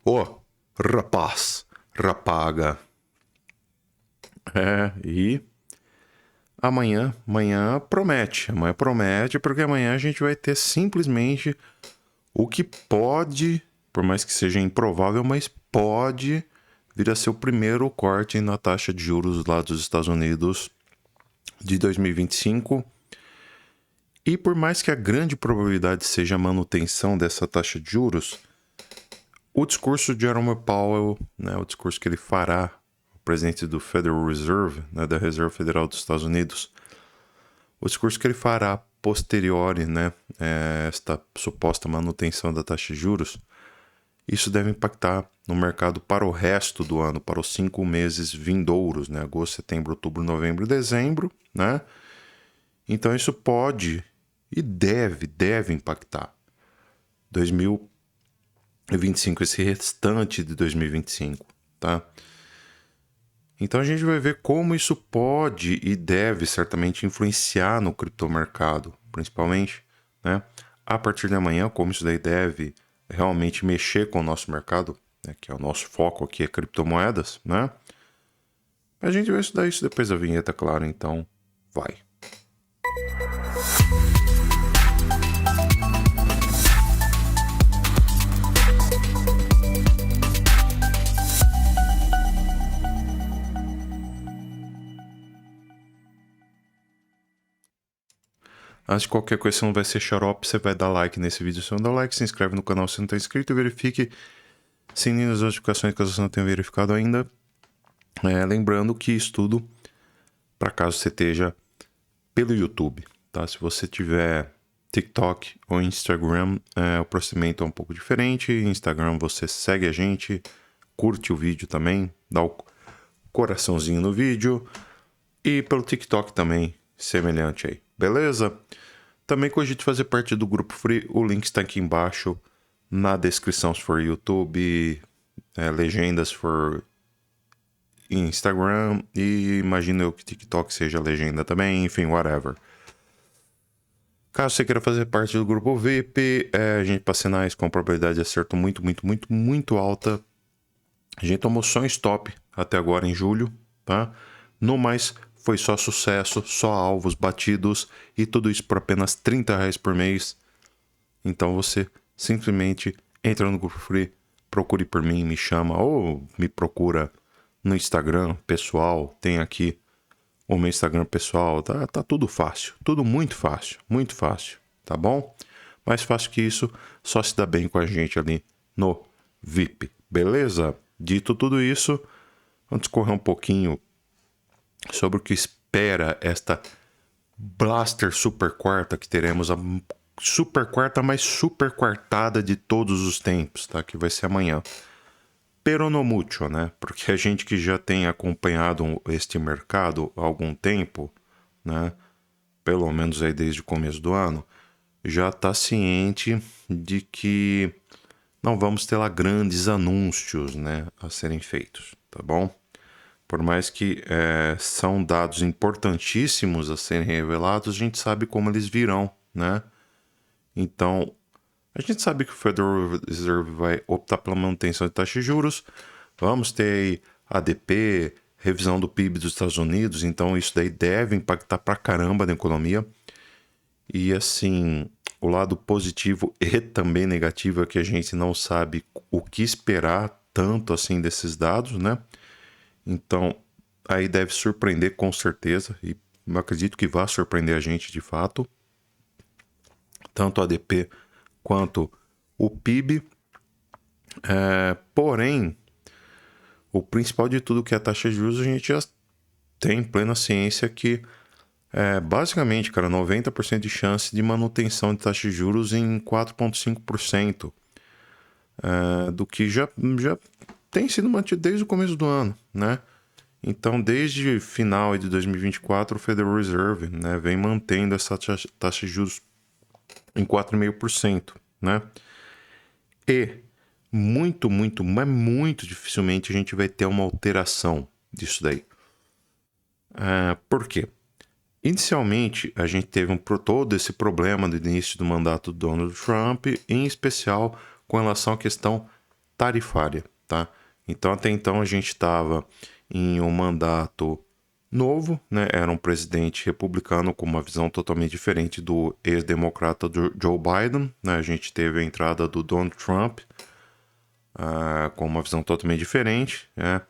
Ô, rapaz, rapaga. E amanhã promete. Amanhã promete porque amanhã a gente vai ter simplesmente o que pode, por mais que seja improvável, mas pode vir a ser o primeiro corte na taxa de juros lá dos Estados Unidos de 2025. E por mais que a grande probabilidade seja a manutenção dessa taxa de juros, o discurso de Jerome Powell, né, o discurso que ele fará, o presidente do Federal Reserve, né, da Reserva Federal dos Estados Unidos, o discurso que ele fará posteriori, né, esta suposta manutenção da taxa de juros, isso deve impactar no mercado para o resto do ano, para os 5 meses vindouros, né, agosto, setembro, outubro, novembro e dezembro, né? Então isso pode e deve impactar 2025, esse restante de 2025, tá? Então a gente vai ver como isso pode e deve certamente influenciar no criptomercado, principalmente, né? A partir de amanhã, como isso daí deve realmente mexer com o nosso mercado, né? Que é o nosso foco aqui, é criptomoedas, né? A gente vai estudar isso depois da vinheta, claro, então vai. Antes de qualquer coisa, você não vai ser xarope, você vai dar like nesse vídeo. Se não dá like, se inscreve no canal se não está inscrito e verifique sininho das notificações caso você não tenha verificado ainda. Lembrando que estudo para caso você esteja pelo YouTube, tá? Se você tiver TikTok ou Instagram, o procedimento é um pouco diferente. Instagram você segue a gente, curte o vídeo também, dá o coraçãozinho no vídeo. E pelo TikTok também, semelhante aí, beleza? Também cogite fazer parte do grupo free, o link está aqui embaixo na descrição se for YouTube, legendas se for Instagram e imagino eu que TikTok seja legenda também, enfim, whatever. Caso você queira fazer parte do grupo VIP, a gente para sinais com probabilidade de acerto muito alta. A gente tomou só um stop até agora em julho, tá? No mais, foi só sucesso, só alvos batidos e tudo isso por apenas R$30 por mês. Então você simplesmente entra no grupo free, procure por mim, me chama ou me procura no Instagram pessoal. Tem aqui o meu Instagram pessoal, tá tudo fácil, tudo muito fácil, tá bom? Mais fácil que isso, só se dá bem com a gente ali no VIP, beleza? Dito tudo isso, vamos discorrer um pouquinho sobre o que espera esta Blaster Super Quarta que teremos, a Super Quarta mais super quartada de todos os tempos, tá? Que vai ser amanhã. Pero no mucho, né? Porque a gente que já tem acompanhado este mercado há algum tempo, né? Pelo menos aí desde o começo do ano, já está ciente de que não vamos ter lá grandes anúncios, né, a serem feitos, tá bom? Por mais que são dados importantíssimos a serem revelados, a gente sabe como eles virão, né? Então, a gente sabe que o Federal Reserve vai optar pela manutenção de taxa de juros. Vamos ter aí ADP, revisão do PIB dos Estados Unidos, então isso daí deve impactar pra caramba na economia. E assim, o lado positivo e também negativo é que a gente não sabe o que esperar tanto assim desses dados, né? Então, aí deve surpreender com certeza, e eu acredito que vai surpreender a gente de fato, tanto a ADP quanto o PIB. Porém, o principal de tudo que é a taxa de juros, a gente já tem plena ciência que basicamente, cara, 90% de chance de manutenção de taxa de juros em 4,5%, do que já tem sido mantido desde o começo do ano, né? Então, desde final de 2024, o Federal Reserve, né, vem mantendo essa taxa de juros em 4,5%, né? E mas muito dificilmente a gente vai ter uma alteração disso daí. Por quê? Inicialmente, a gente teve todo esse problema do início do mandato do Donald Trump, em especial com relação à questão tarifária, tá? Então, até então, a gente estava em um mandato novo, né? Era um presidente republicano com uma visão totalmente diferente do ex-democrata Joe Biden, né? A gente teve a entrada do Donald Trump com uma visão totalmente diferente, né?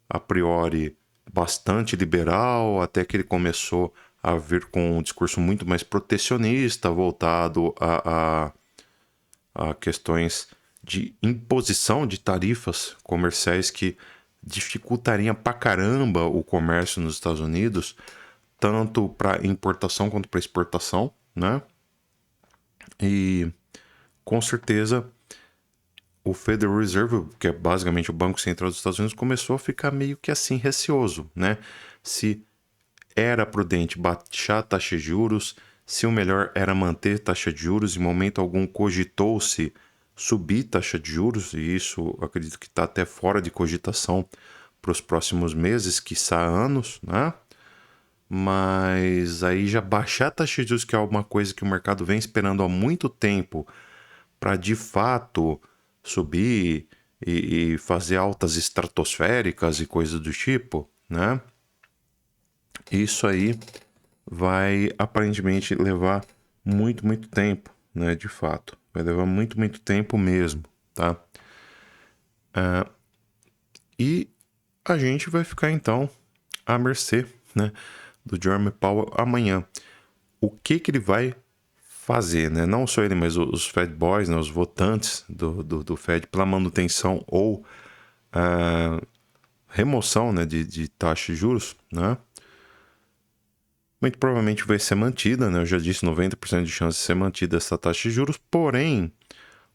A priori bastante liberal, até que ele começou a vir com um discurso muito mais protecionista, voltado a questões de imposição de tarifas comerciais que dificultariam pra caramba o comércio nos Estados Unidos, tanto para importação quanto para exportação, né? E com certeza o Federal Reserve, que é basicamente o Banco Central dos Estados Unidos, começou a ficar meio que assim receoso, né? Se era prudente baixar a taxa de juros, se o melhor era manter taxa de juros, em momento algum cogitou-se subir taxa de juros, e isso acredito que está até fora de cogitação para os próximos meses, quiçá anos, né? Mas aí já baixar a taxa de juros, que é uma coisa que o mercado vem esperando há muito tempo, para de fato subir e fazer altas estratosféricas e coisas do tipo, né? Isso aí vai aparentemente levar muito, muito tempo, né? De fato, vai levar muito, muito tempo mesmo, tá? E a gente vai ficar então à mercê, né? Do Jerome Powell amanhã. O que ele vai fazer, né? Não só ele, mas os Fed Boys, né? Os votantes do Fed pela manutenção ou remoção, né? de taxa de juros, né? Muito provavelmente vai ser mantida, né? Eu já disse 90% de chance de ser mantida essa taxa de juros, porém,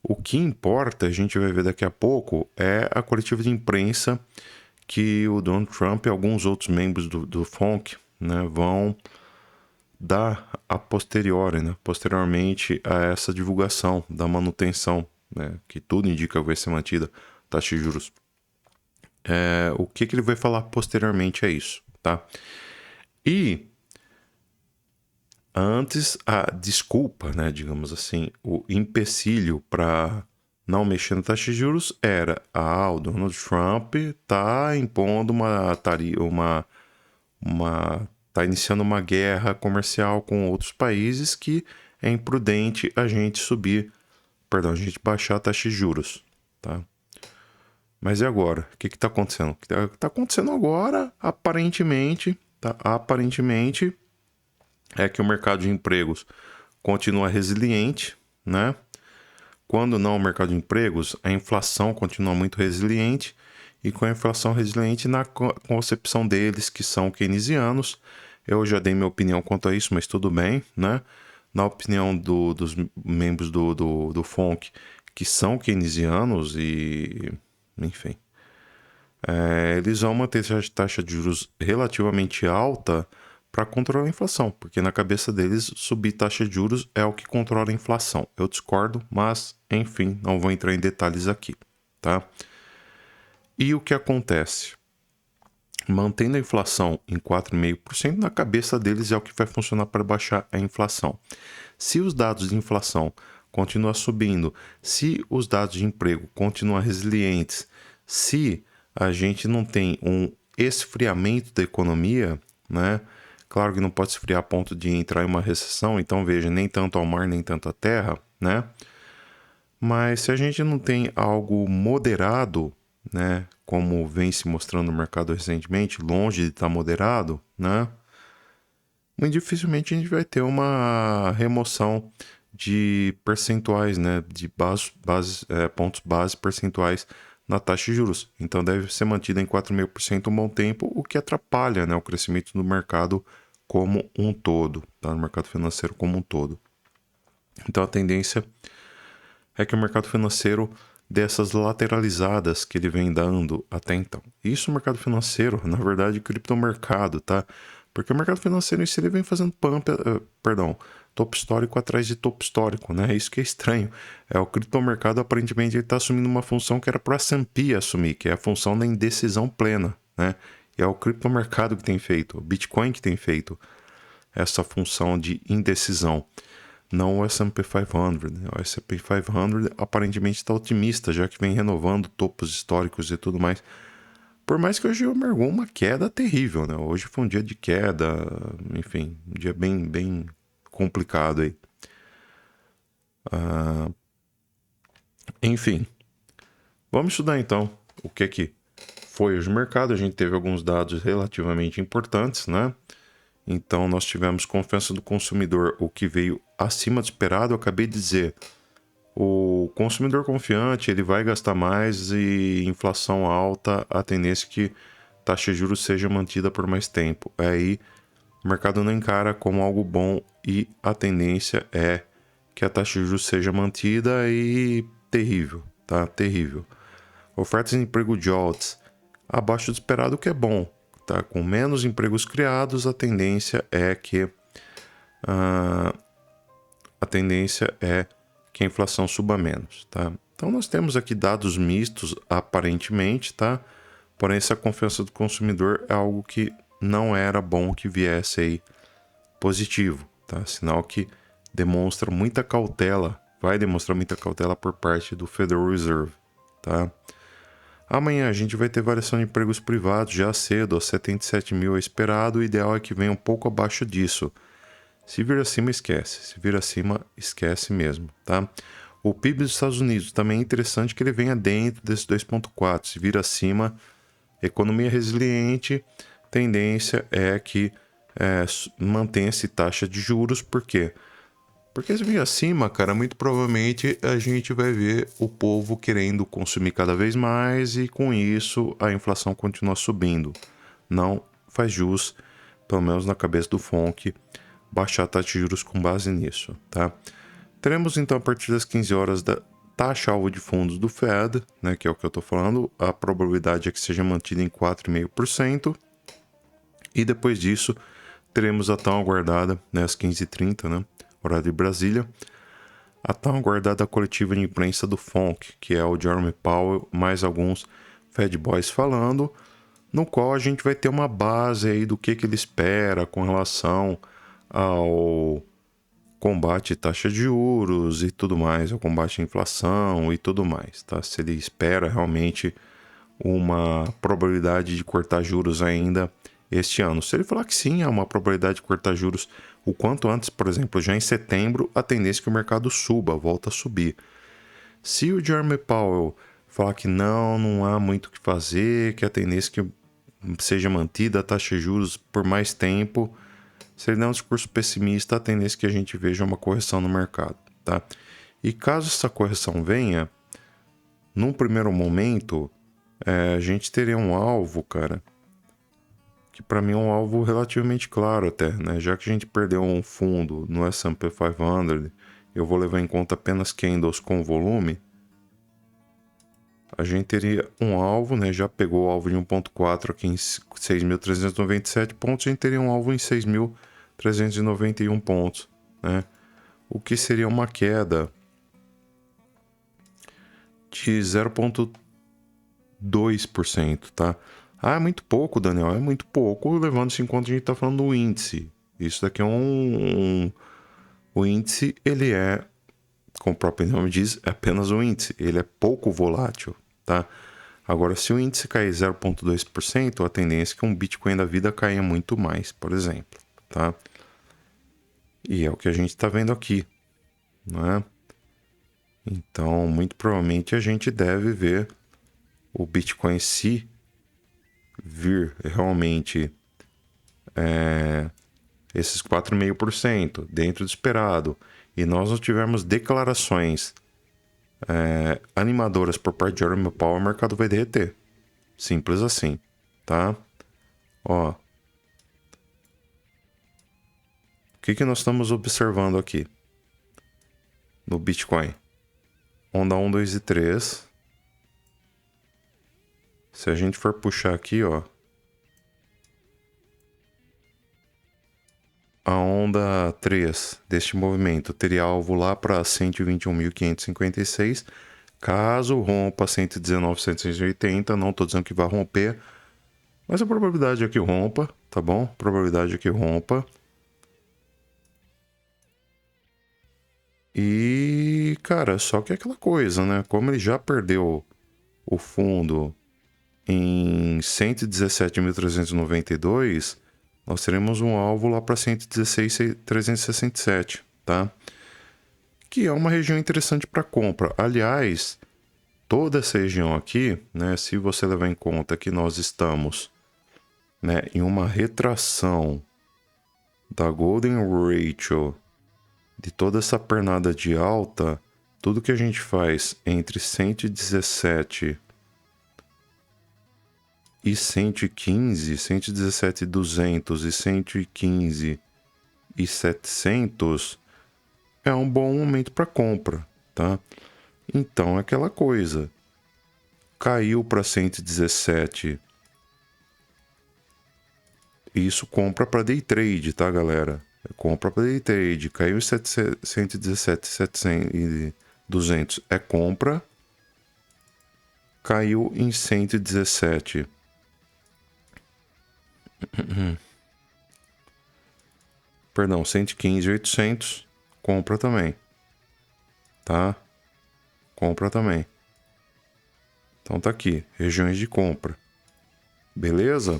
o que importa, a gente vai ver daqui a pouco, é a coletiva de imprensa que o Donald Trump e alguns outros membros do FONC, né, vão dar a posteriori, né, posteriormente a essa divulgação da manutenção, né, que tudo indica que vai ser mantida, taxa de juros. O que ele vai falar posteriormente é isso, tá? E antes, a desculpa, né, digamos assim, o empecilho para não mexer na taxa de juros era o Donald Trump tá impondo tá iniciando uma guerra comercial com outros países que é imprudente a gente a gente baixar a taxa de juros, tá? Mas e agora? O que está acontecendo? O que está acontecendo agora, aparentemente, tá? Aparentemente é que o mercado de empregos continua resiliente, né? Quando não o mercado de empregos, a inflação continua muito resiliente, e com a inflação resiliente na concepção deles, que são keynesianos, eu já dei minha opinião quanto a isso, mas tudo bem, né? Na opinião dos membros do FONC, que são keynesianos e, enfim, eles vão manter essa taxa de juros relativamente alta para controlar a inflação, porque na cabeça deles subir taxa de juros é o que controla a inflação. Eu discordo, mas enfim, não vou entrar em detalhes aqui, tá? E o que acontece? Mantendo a inflação em 4,5%, na cabeça deles é o que vai funcionar para baixar a inflação. Se os dados de inflação continuam subindo, se os dados de emprego continuam resilientes, se a gente não tem um esfriamento da economia, né? Claro que não pode esfriar a ponto de entrar em uma recessão, então veja, nem tanto ao mar, nem tanto à terra, né? Mas se a gente não tem algo moderado, né, como vem se mostrando no mercado recentemente, longe de estar moderado, né, muito dificilmente a gente vai ter uma remoção de percentuais, né, de pontos base percentuais na taxa de juros. Então deve ser mantida em 4,5% um bom tempo, o que atrapalha, né, o crescimento do mercado como um todo, tá? No mercado financeiro como um todo. Então a tendência é que o mercado financeiro dê essas lateralizadas que ele vem dando até então. Isso o mercado financeiro, na verdade, criptomercado, tá? Porque o mercado financeiro em si ele vem fazendo topo histórico atrás de topo histórico, né? Isso que é estranho. O criptomercado aparentemente está assumindo uma função que era para o S&P assumir, que é a função da indecisão plena, né? E é o criptomercado que tem feito, o Bitcoin que tem feito essa função de indecisão. não o S&P 500. Né? O S&P 500 aparentemente está otimista, já que vem renovando topos históricos e tudo mais. Por mais que hoje emergou uma queda terrível, né? Hoje foi um dia de queda, enfim, um dia bem complicado aí. Enfim, vamos estudar então o que foi hoje o mercado. A gente teve alguns dados relativamente importantes, né? Então nós tivemos confiança do consumidor, o que veio acima do esperado. Eu acabei de dizer, o consumidor confiante, ele vai gastar mais, e inflação alta, a tendência é que taxa de juros seja mantida por mais tempo. Aí o mercado não encara como algo bom, e a tendência é que a taxa de juros seja mantida, e terrível, tá? Terrível. Ofertas de emprego JOLTS abaixo do esperado, o que é bom, tá? Com menos empregos criados, a tendência é que a inflação suba menos, tá? Então nós temos aqui dados mistos aparentemente, tá? Porém, essa confiança do consumidor é algo que não era bom que viesse aí positivo, tá? Sinal que demonstra muita cautela, vai demonstrar muita cautela por parte do Federal Reserve, tá? Amanhã a gente vai ter variação de empregos privados já cedo, aos 77 mil é esperado. O ideal é que venha um pouco abaixo disso. Se vir acima, esquece. Se vir acima, esquece mesmo, tá? O PIB dos Estados Unidos também é interessante que ele venha dentro desse 2,4. Se vir acima, economia resiliente, tendência é que mantenha-se taxa de juros. Por quê? Porque se vir acima, cara, muito provavelmente a gente vai ver o povo querendo consumir cada vez mais, e com isso a inflação continua subindo. Não faz jus, pelo menos na cabeça do FONC, baixar a taxa de juros com base nisso, tá? Teremos então a partir das 15 horas da taxa-alvo de fundos do Fed, né, que é o que eu tô falando. A probabilidade é que seja mantida em 4,5%. E depois disso, teremos a tão aguardada, né, às 15h30, né, horário de Brasília, a tão aguardada coletiva de imprensa do FONC, que é o Jerome Powell, mais alguns Fed Boys falando, no qual a gente vai ter uma base aí do que ele espera com relação ao combate à taxa de juros e tudo mais, ao combate à inflação e tudo mais, tá? Se ele espera realmente uma probabilidade de cortar juros ainda este ano. Se ele falar que sim, há uma probabilidade de cortar juros o quanto antes, por exemplo, já em setembro, a tendência é que o mercado suba, volta a subir. Se o Jerome Powell falar que não há muito o que fazer, que a tendência é que seja mantida a taxa de juros por mais tempo, se ele der um discurso pessimista, a tendência é que a gente veja uma correção no mercado, tá? E caso essa correção venha, num primeiro momento, a gente teria um alvo, cara, que para mim é um alvo relativamente claro até, né? Já que a gente perdeu um fundo no S&P 500, eu vou levar em conta apenas candles com volume, a gente teria um alvo, né? Já pegou o alvo de 1,4 aqui em 6.397 pontos, a gente teria um alvo em 6.391 pontos, né? O que seria uma queda de 0,2%, tá? Ah, é muito pouco, Daniel, é muito pouco, levando-se em conta que a gente está falando do índice. Isso daqui é o índice, ele é, como o próprio nome diz, é apenas um índice, ele é pouco volátil, tá? Agora, se o índice cair 0,2%, a tendência é que um Bitcoin da vida caia muito mais, por exemplo, tá? E é o que a gente está vendo aqui, né? Então, muito provavelmente a gente deve ver o Bitcoin se vir realmente esses 4,5% dentro do esperado, e nós não tivermos declarações animadoras por parte de Jerome Powell, o mercado vai derreter. Simples assim, tá? Ó, o que nós estamos observando aqui no Bitcoin? Onda 1, 2 e 3. Se a gente for puxar aqui, ó, a onda 3 deste movimento teria alvo lá para 121.556. Caso rompa 119.780, não estou dizendo que vai romper, mas a probabilidade é que rompa, tá bom? Probabilidade é que rompa. E, cara, só que é aquela coisa, né? Como ele já perdeu o fundo em 117.392, nós teremos um alvo lá para 116.367, tá? Que é uma região interessante para compra. Aliás, toda essa região aqui, né, se você levar em conta que nós estamos, né, em uma retração da Golden Ratio, de toda essa pernada de alta, tudo que a gente faz entre 117 e 115, 117.200 e 115 e 700 é um bom momento para compra, tá? Então, é aquela coisa. Caiu para 117. Isso compra para day trade, tá, galera? Compra para day trade. Caiu em 117, 700 e 200 é compra. Caiu em 117. Perdão, 115.800. Compra também. Tá? Compra também. Então tá aqui. Regiões de compra. Beleza?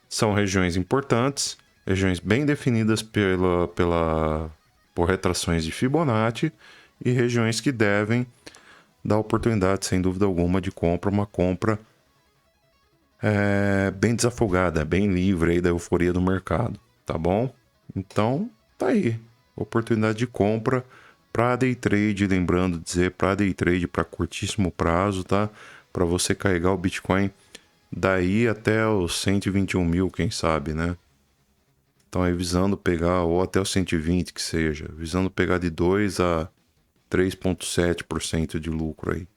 São regiões importantes. Regiões bem definidas por retrações de Fibonacci. E regiões que devem dar oportunidade, sem dúvida alguma, de compra. Uma compra bem desafogada, bem livre aí da euforia do mercado. Tá bom? Então, tá aí. Oportunidade de compra para day trade, lembrando de dizer para day trade para curtíssimo prazo, tá? Para você carregar o Bitcoin daí até os 121 mil, quem sabe, né? Então aí visando pegar, ou até os 120 que seja, visando pegar de 2 a 3,7% de lucro aí,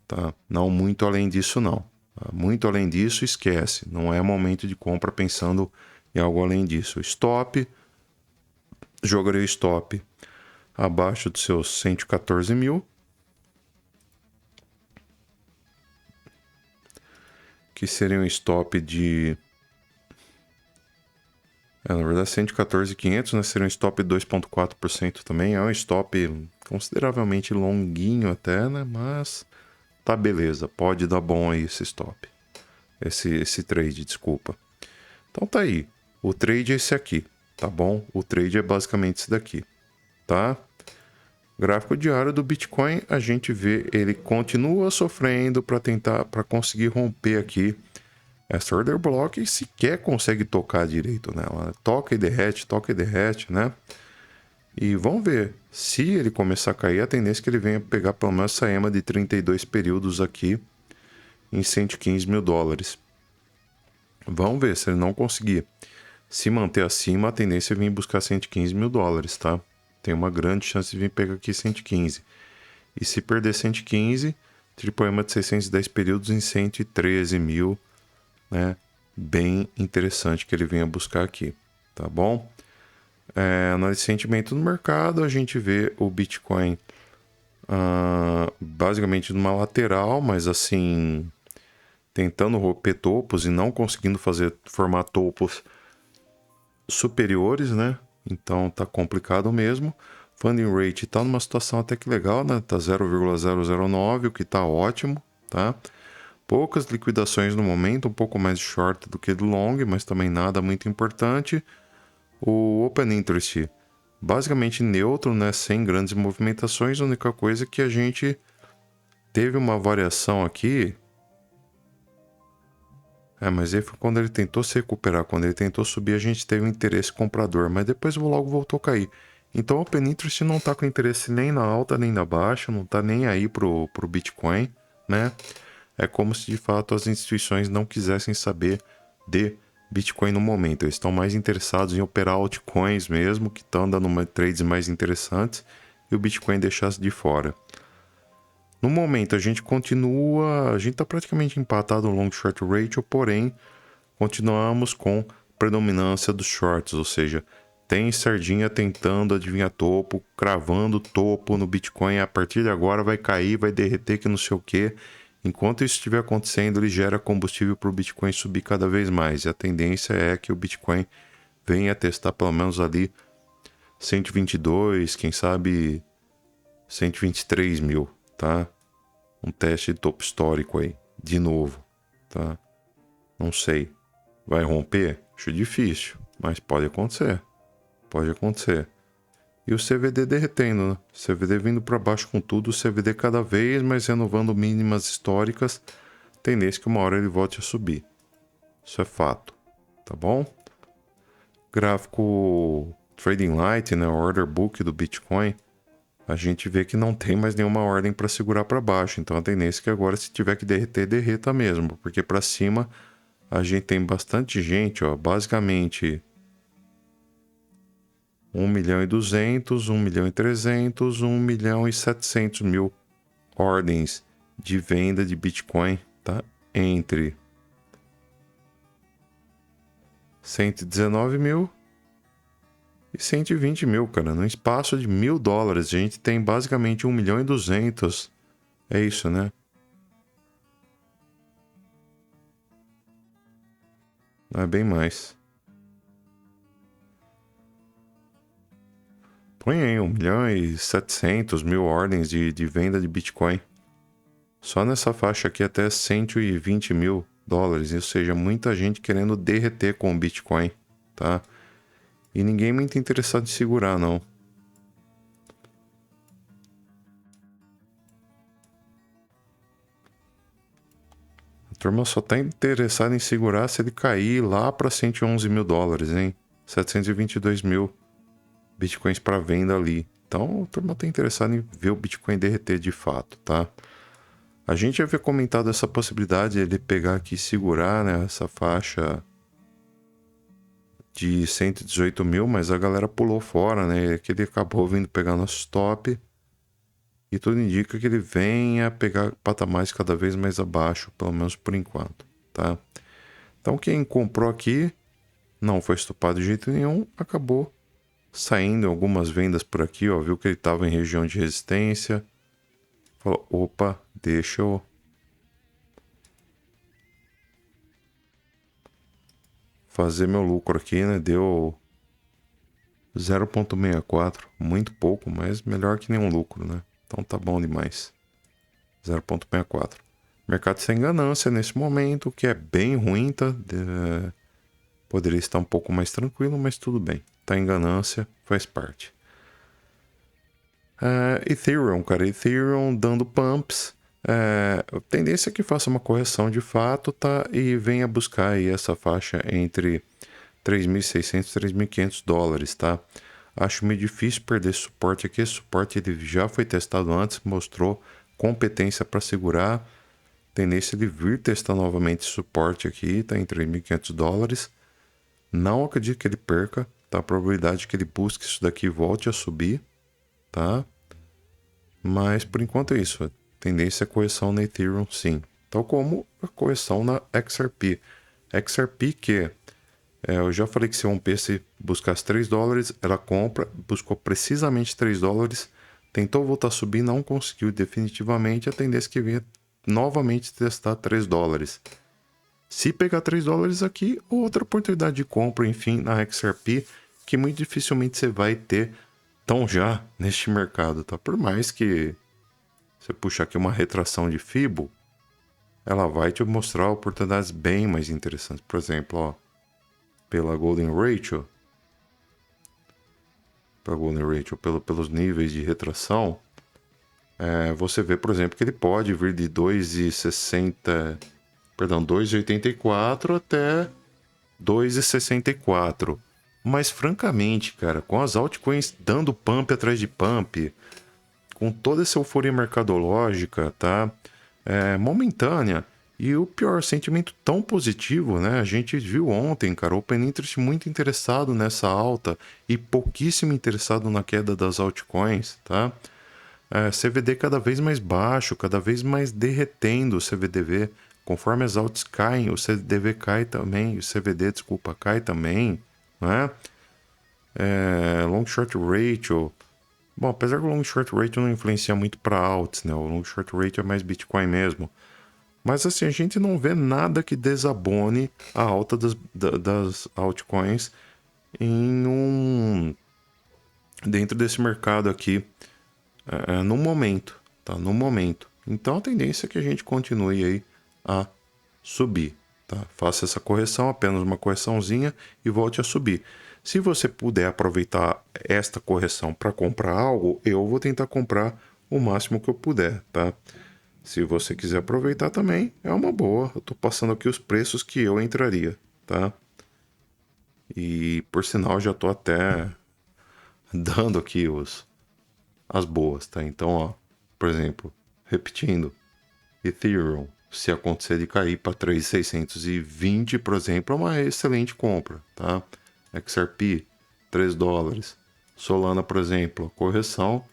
tá? Não muito além disso não. Muito além disso, esquece. Não é momento de compra pensando em algo além disso. Stop. Jogarei stop abaixo dos seus 114 mil. Que seria um stop de... na verdade, 114.500, né? Seria um stop de 2,4% também. É um stop consideravelmente longuinho até, né? Mas tá beleza. Pode dar bom aí esse stop. Esse trade, desculpa. Então tá aí. O trade é esse aqui, tá bom? O trade é basicamente esse daqui, tá? Gráfico diário do Bitcoin, a gente vê ele continua sofrendo para conseguir romper aqui essa order block e sequer consegue tocar direito nela. Toca e derrete, né? E vamos ver. Se ele começar a cair, a tendência é que ele venha pegar pelo menos essa EMA de 32 períodos aqui em 115 mil dólares. Vamos ver se ele não conseguir se manter acima, a tendência é vir buscar 115 mil dólares, tá? Tem uma grande chance de vir pegar aqui 115. E se perder 115, triplo EMA de 610 períodos em 113 mil, né? Bem interessante que ele venha buscar aqui, tá bom? Análise de sentimento no mercado, a gente vê o Bitcoin basicamente numa lateral, mas assim, tentando romper topos e não conseguindo formar topos superiores, né? Então tá complicado mesmo. Funding rate tá numa situação até que legal, né? Tá 0,009, o que tá ótimo, tá? Poucas liquidações no momento, um pouco mais de short do que do long, mas também nada muito importante. O Open Interest basicamente neutro, né? Sem grandes movimentações. A única coisa é que a gente teve uma variação aqui. Mas aí foi quando ele tentou se recuperar. Quando ele tentou subir, a gente teve um interesse comprador, mas depois logo voltou a cair. Então o Open Interest não tá com interesse nem na alta nem na baixa, não tá nem aí pro Bitcoin, né? É como se de fato as instituições não quisessem saber de Bitcoin no momento. Eles estão mais interessados em operar altcoins mesmo, que estão dando trades mais interessantes, e o Bitcoin deixasse de fora. No momento a gente está praticamente empatado no long short ratio, porém continuamos com predominância dos shorts, ou seja, tem sardinha tentando adivinhar topo, cravando topo no Bitcoin, a partir de agora vai cair, vai derreter que não sei o que. Enquanto isso estiver acontecendo, ele gera combustível para o Bitcoin subir cada vez mais, e a tendência é que o Bitcoin venha testar pelo menos ali 122, quem sabe 123 mil, tá? Um teste de topo histórico aí, de novo, tá? Não sei. Vai romper? Acho difícil, mas pode acontecer. Pode acontecer. E o CVD derretendo, né? CVD vindo para baixo com tudo, o CVD cada vez mais renovando mínimas históricas. Tendência que uma hora ele volte a subir. Isso é fato, tá bom? Gráfico Trading Light, né? Order Book do Bitcoin. A gente vê que não tem mais nenhuma ordem para segurar para baixo. Então a tendência é que agora, se tiver que derreter, derreta mesmo. Porque para cima a gente tem bastante gente, ó. Basicamente 1.200.000, 1.300.000, 1.700.000 ordens de venda de Bitcoin, tá? Entre 119 mil e 120 mil, cara. No espaço de $1.000, a gente tem basicamente 1.200.000. É isso, né? Não é bem mais. Põe aí 1.700.000 ordens de venda de Bitcoin. Só nessa faixa aqui até 120 mil dólares. Ou seja, muita gente querendo derreter com o Bitcoin, tá? E ninguém muito interessado em segurar, não. A turma só tá interessada em segurar se ele cair lá para 111 mil dólares, hein? 722 mil Bitcoins para venda ali. Então, a turma tá interessada em ver o Bitcoin derreter de fato, tá? A gente já havia comentado essa possibilidade de ele pegar aqui e segurar, né, essa faixa de 118 mil, mas a galera pulou fora, né? Que ele acabou vindo pegar nosso stop. E tudo indica que ele venha pegar patamares cada vez mais abaixo, pelo menos por enquanto, tá? Então quem comprou aqui não foi estopado de jeito nenhum, acabou saindo algumas vendas por aqui, ó, viu que ele estava em região de resistência. Falou, opa, deixa eu fazer meu lucro aqui, né? Deu 0,64, muito pouco, mas melhor que nenhum lucro, né? Então tá bom demais. 0,64. Mercado sem ganância nesse momento, o que é bem ruim, tá? Poderia estar um pouco mais tranquilo, mas tudo bem. Tá em ganância, faz parte. Ethereum, cara. Ethereum dando pumps. A tendência é que faça uma correção de fato, tá? E venha buscar aí essa faixa entre 3.600 e 3.500 dólares, tá? Acho meio difícil perder esse suporte aqui. Esse suporte ele já foi testado antes, mostrou competência para segurar. Tendência de vir testar novamente esse suporte aqui, tá em 3.500 dólares. Não acredito que ele perca, tá? A probabilidade que ele busque isso daqui e volte a subir, tá? Mas por enquanto é isso. A tendência é correção na Ethereum, sim. Tal como a correção na XRP. XRP que eu já falei que se a 1P se buscasse 3 dólares, ela compra, buscou precisamente 3 dólares, tentou voltar a subir, não conseguiu definitivamente. A tendência que vinha novamente testar 3 dólares. Se pegar 3 dólares aqui, outra oportunidade de compra, enfim, na XRP, que muito dificilmente você vai ter tão já neste mercado, tá? Por mais que você puxar aqui uma retração de Fibo, ela vai te mostrar oportunidades bem mais interessantes. Por exemplo, ó, pela Golden Ratio, pelos níveis de retração, você vê, por exemplo, que ele pode vir de 2,84 até 2,64. Mas francamente, cara, com as altcoins dando pump atrás de pump, com toda essa euforia mercadológica, tá? Momentânea. E o pior, sentimento tão positivo, né? A gente viu ontem, cara, o Open Interest muito interessado nessa alta e pouquíssimo interessado na queda das altcoins, tá? CVD cada vez mais baixo, cada vez mais derretendo o CVDV. Conforme as altas caem, o CDV cai também, o CVD, desculpa, cai também, né? Long Short Ratio. Bom, apesar que o Long Short Ratio não influencia muito para alts, né? O Long Short Ratio é mais Bitcoin mesmo. Mas assim, a gente não vê nada que desabone a alta das altcoins dentro desse mercado aqui no momento, tá? No momento. Então a tendência é que a gente continue aí a subir, tá? Faça essa correção, apenas uma correçãozinha e volte a subir. Se você puder aproveitar esta correção para comprar algo, eu vou tentar comprar o máximo que eu puder, tá? Se você quiser aproveitar também, é uma boa. Eu tô passando aqui os preços que eu entraria, tá? E por sinal já tô até dando aqui as boas, tá? Então, ó, por exemplo, repetindo, Ethereum, se acontecer de cair para 3.620, por exemplo, é uma excelente compra, tá? XRP, $3. Solana, por exemplo, correção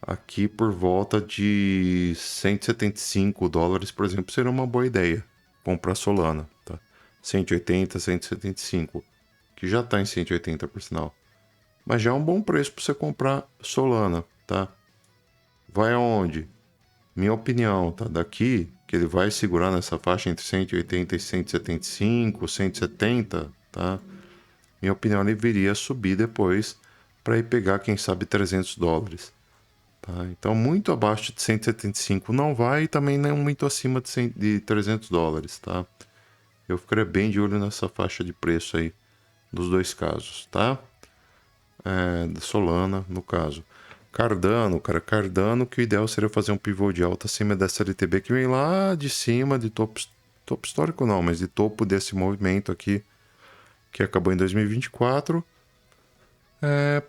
aqui por volta de $175, por exemplo, seria uma boa ideia comprar Solana, tá? 180, 175, que já está em 180 por sinal. Mas já é um bom preço para você comprar Solana, tá? Vai aonde? Minha opinião, tá? Daqui, que ele vai segurar nessa faixa entre 180 e 175, 170, tá? Minha opinião, ele viria subir depois para ir pegar, quem sabe, $300. Tá? Então, muito abaixo de 175 não vai e também não muito acima de $300, tá? Eu ficaria bem de olho nessa faixa de preço aí, dos dois casos, tá? Solana, no caso. Cardano, cara, Cardano, que o ideal seria fazer um pivô de alta acima dessa LTB que vem lá de cima, de topo histórico não, mas de topo desse movimento aqui, que acabou em 2024.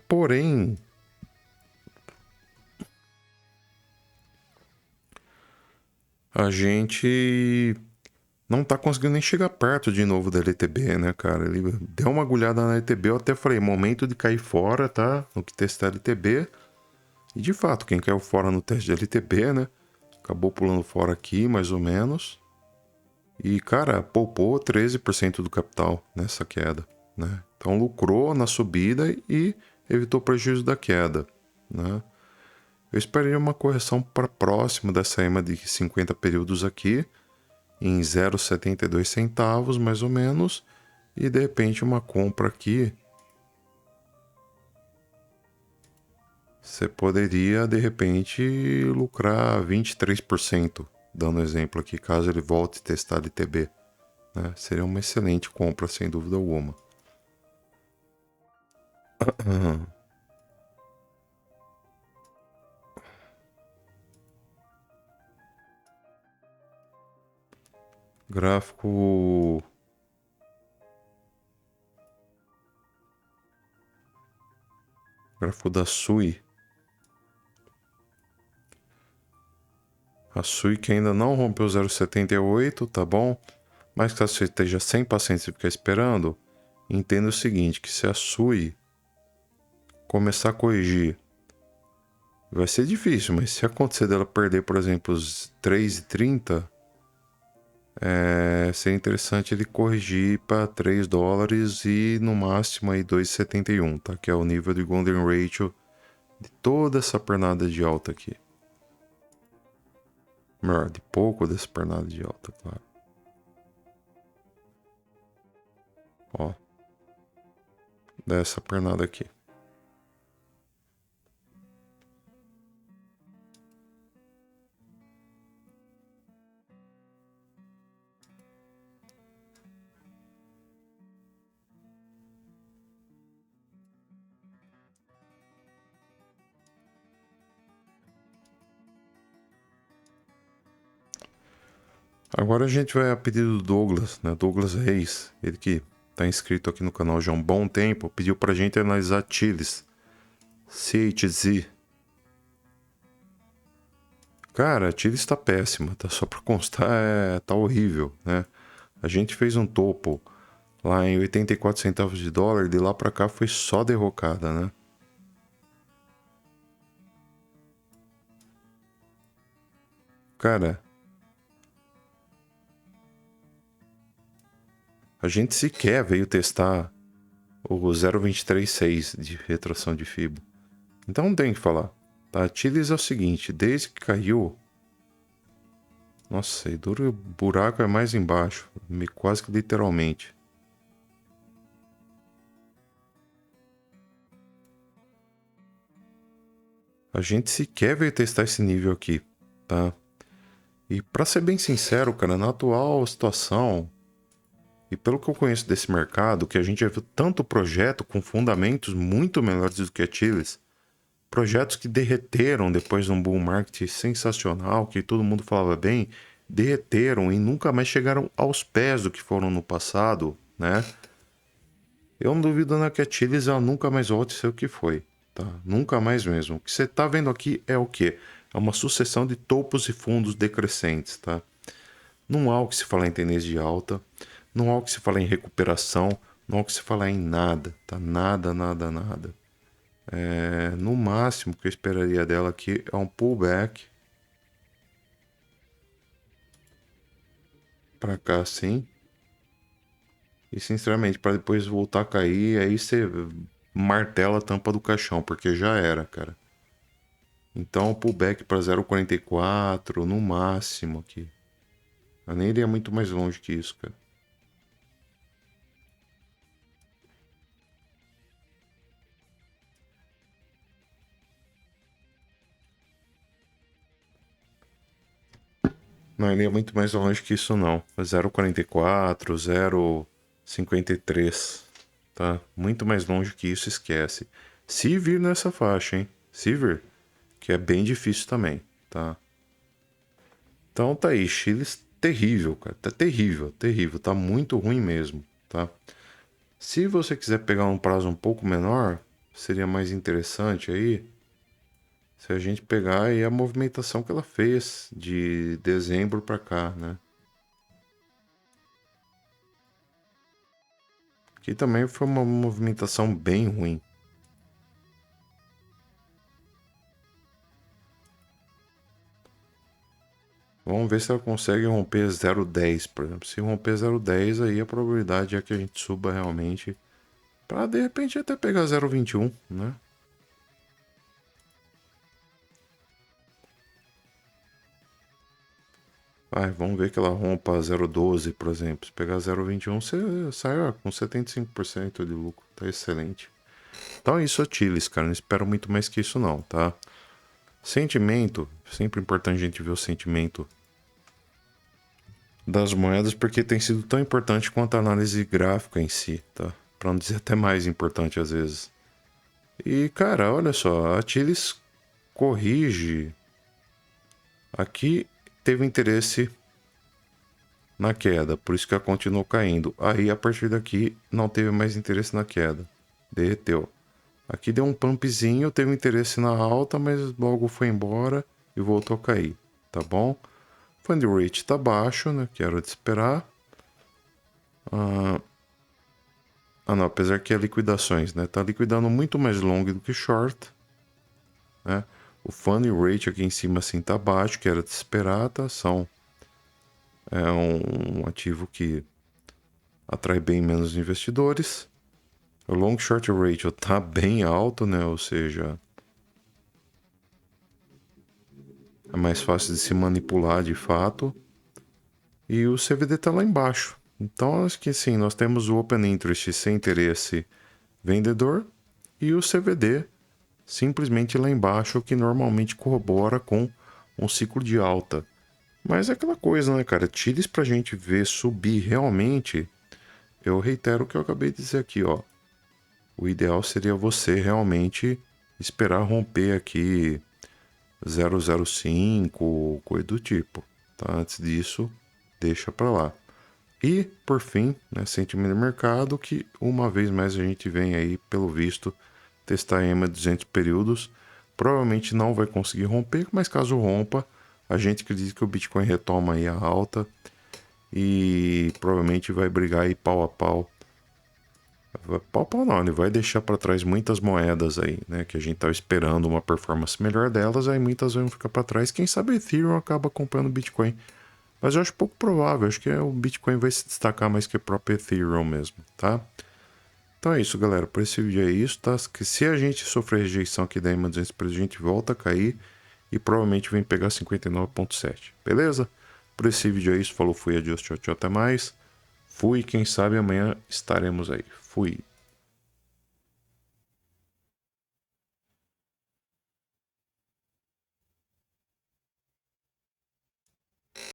Porém, a gente não tá conseguindo nem chegar perto de novo da LTB, né, cara? Ele deu uma agulhada na LTB, eu até falei, momento de cair fora, tá? No que testar a LTB. E de fato, quem caiu fora no teste de LTB, né? Acabou pulando fora aqui, mais ou menos. E, cara, poupou 13% do capital nessa queda, né? Então lucrou na subida e evitou prejuízo da queda, né? Eu esperaria uma correção para próximo dessa EMA de 50 períodos aqui, em 0,72 centavos, mais ou menos, e de repente uma compra aqui. Você poderia, de repente, lucrar 23%, dando exemplo aqui, caso ele volte a testar LTB. Né? Seria uma excelente compra, sem dúvida alguma. Gráfico. Gráfico da SUI. A SUI que ainda não rompeu 0,78, tá bom? Mas caso você esteja sem paciência e ficar esperando, entenda o seguinte, que se a SUI começar a corrigir, vai ser difícil, mas se acontecer dela perder, por exemplo, os 3,30, seria interessante ele corrigir para $3 e no máximo aí 2,71, tá? Que é o nível de Golden Ratio de toda essa pernada de alta aqui. Melhor, de pouco dessa pernada de alta, claro. Ó, dessa pernada aqui. Agora a gente vai a pedido do Douglas, né? Douglas Reis, ele que tá inscrito aqui no canal já há um bom tempo, pediu pra gente analisar Chiles. CHZ. Cara, a Chiles tá péssima, tá? Só pra constar, tá horrível, né? A gente fez um topo lá em 84 centavos de dólar, de lá pra cá foi só derrocada, né? Cara, a gente sequer veio testar o 0,236 de retração de Fibo. Então não tem o que falar. Tá? A Chiles é o seguinte, desde que caiu... Nossa, e duro o buraco é mais embaixo, quase que literalmente. A gente sequer veio testar esse nível aqui, tá? E pra ser bem sincero, cara, na atual situação, e pelo que eu conheço desse mercado, que a gente já viu tanto projeto com fundamentos muito melhores do que a Chiles, projetos que derreteram depois de um bull market sensacional, que todo mundo falava bem, derreteram e nunca mais chegaram aos pés do que foram no passado, né? Eu não duvido na que a Chiles ela nunca mais volte a ser o que foi, tá? Nunca mais mesmo. O que você tá vendo aqui é o quê? É uma sucessão de topos e fundos decrescentes, tá? Não há o que se falar em tendência de alta, não há o que se falar em recuperação, não há o que se falar em nada, tá? Nada, nada, nada. No máximo que eu esperaria dela aqui é um pullback para cá assim. E sinceramente, para depois voltar a cair, aí você martela a tampa do caixão, porque já era, cara. Então, pullback para 0,44 no máximo aqui. Eu nem iria muito mais longe que isso, cara. Não iria muito mais longe que isso, não. 0,44, 0,53, tá? Muito mais longe que isso, esquece. Se vir nessa faixa, hein? Se vir, que é bem difícil também, tá? Então tá aí, Chile terrível, cara. Tá terrível, terrível. Tá muito ruim mesmo, tá? Se você quiser pegar um prazo um pouco menor, seria mais interessante aí se a gente pegar aí a movimentação que ela fez de dezembro para cá, né? Que também foi uma movimentação bem ruim. Vamos ver se ela consegue romper 0,10, por exemplo. Se romper 0,10, aí a probabilidade é que a gente suba realmente para de repente até pegar 0,21, né? Vamos ver que ela rompa 0,12, por exemplo. Se pegar 0,21, você sai com 75% de lucro. Tá excelente. Então é isso, Chiles, cara. Não espero muito mais que isso, não, tá? Sentimento. Sempre importante a gente ver o sentimento das moedas, porque tem sido tão importante quanto a análise gráfica em si, tá? Pra não dizer até mais importante às vezes. E, cara, olha só. A Chiles corrige. Aqui teve interesse na queda, por isso que ela continuou caindo. Aí a partir daqui não teve mais interesse na queda, derreteu. Aqui deu um pumpzinho, teve interesse na alta, mas logo foi embora e voltou a cair, tá bom? Fund rate tá baixo, né? Que era de esperar. Não, apesar que é liquidações, né? Tá liquidando muito mais long do que short, né? O fund rate aqui em cima assim tá baixo, que era de esperar, tá? É um ativo que atrai bem menos investidores. O long short ratio tá bem alto, né? Ou seja, é mais fácil de se manipular de fato. E o CVD tá lá embaixo. Então, acho que sim, nós temos o open interest sem interesse vendedor e o CVD simplesmente lá embaixo, que normalmente corrobora com um ciclo de alta. Mas é aquela coisa, né, cara? Tires pra gente ver subir realmente. Eu reitero o que eu acabei de dizer aqui, ó. O ideal seria você realmente esperar romper aqui 0,05, coisa do tipo, tá? Antes disso, deixa para lá. E, por fim, né, sentimento de mercado, que uma vez mais a gente vem aí, pelo visto, testar EMA 200 períodos. Provavelmente não vai conseguir romper, mas caso rompa, a gente acredita que o Bitcoin retoma aí a alta e provavelmente vai brigar aí pau a pau. Pau a pau não, ele vai deixar para trás muitas moedas aí, né? Que a gente tava esperando uma performance melhor delas, aí muitas vão ficar para trás. Quem sabe Ethereum acaba comprando o Bitcoin. Mas eu acho pouco provável, acho que o Bitcoin vai se destacar mais que o próprio Ethereum mesmo, tá? Então é isso, galera. Por esse vídeo é isso, tá? Que se a gente sofrer rejeição aqui da EMA 200 a gente volta a cair e provavelmente vem pegar 59,7. Beleza? Por esse vídeo é isso. Falou, fui, adiós, tchau, tchau, até mais. Fui, quem sabe amanhã estaremos aí. Fui.